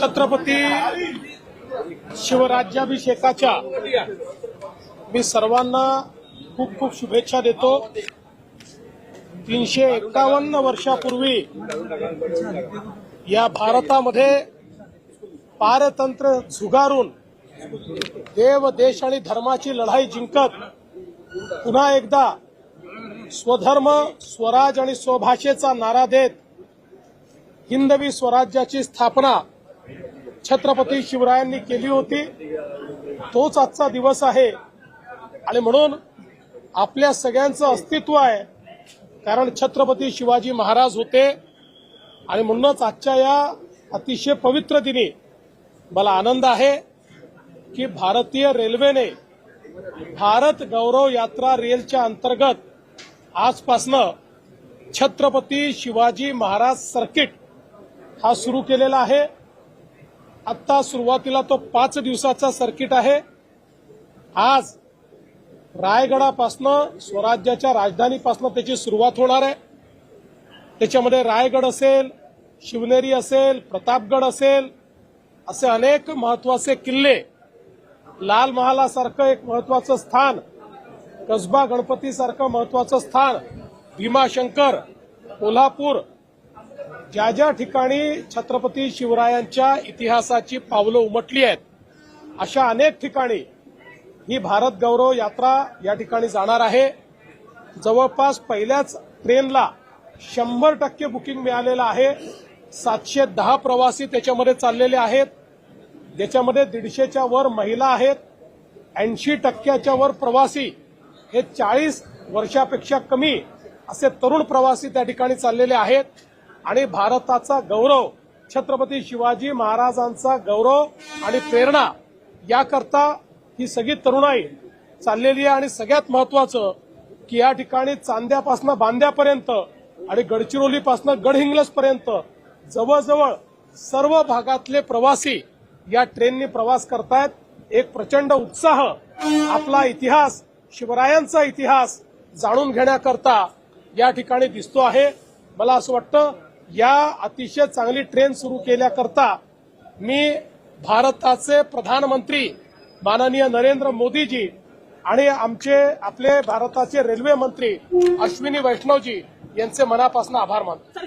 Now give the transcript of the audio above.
छत्रपती शिवराज्याभिषेकाच्या मी सर्वांना खूप खूप शुभेच्छा देतो। 351 वर्षापूर्वी या भारतामध्ये पारतंत्र्य झुगारून देव देश आणि धर्माची लढाई जिंकत पुन्हा एकदा स्वधर्म स्वराज आणि स्वभाषेचा नारा देत हिंदवी स्वराज्याची स्थापना छत्रपती शिवरायांनी केली होती। तोच आजचा दिवस आहे आणि म्हणून आपल्या सगळ्यांचं अस्तित्व आहे, कारण छत्रपती शिवाजी महाराज होते। आणि म्हणूनच आजच्या या अतिशय पवित्र दिनी मला आनंद आहे की भारतीय रेल्वेने भारत गौरव यात्रा रेलच्या अंतर्गत आजपासनं छत्रपती शिवाजी महाराज सर्किट हा सुरू केलेला आहे। आता सुरुवातीला तो 5 दिवसाचा सर्किट आहे। आज रायगडापासनं स्वराज्याच्या राजधानीपासनं त्याची सुरुवात होणार आहे। त्याच्यामध्ये रायगड असेल, शिवनेरी असेल, प्रतापगड असेल, असे अनेक महत्वाचे किल्ले, लाल महालासारखं एक महत्वाचं स्थान, कसबा गणपतीसारखं महत्वाचं स्थान, भीमाशंकर, कोल्हापूर, ज्या ज्या ठिकाणी छत्रपती शिवरायांच्या इतिहासाची पावलं उमटली आहेत अशा अनेक ठिकाणी ही भारत गौरव यात्रा या ठिकाणी जाणार आहे। जवळपास पहिल्याच ट्रेनला 100% बुकिंग मिळालेलं आहे। 710 प्रवासी त्याच्यामध्ये चाललेले आहेत, ज्याच्यामध्ये 150च्या वर महिला आहेत। 80% वर प्रवासी हे 40 वर्षापेक्षा कमी असे तरुण प्रवासी त्या ठिकाणी चाललेले आहेत। आणि भारताचा गौरव, छत्रपती शिवाजी महाराजांचा गौरव आणि प्रेरणा याकरता ही सगळी तरुणाई चाललेली आहे। आणि सगळ्यात महत्वाचं की या ठिकाणी चांद्यापासून बांद्यापर्यंत आणि गडचिरोलीपासून गडहिंग्लजपर्यंत जवळजवळ सर्व भागातले प्रवासी या ट्रेनने प्रवास करतायत। एक प्रचंड उत्साह आपला इतिहास, शिवरायांचा इतिहास जाणून घेण्याकरता या ठिकाणी दिसतो आहे। मला असं वाटतं या अतिशय चांगली ट्रेन सुरू केल्याकरता मी भारताचे प्रधानमंत्री माननीय नरेंद्र मोदीजी आणि आपले भारताचे रेल्वे मंत्री अश्विनी वैष्णवजी यांचे मनापासून आभार मानतो।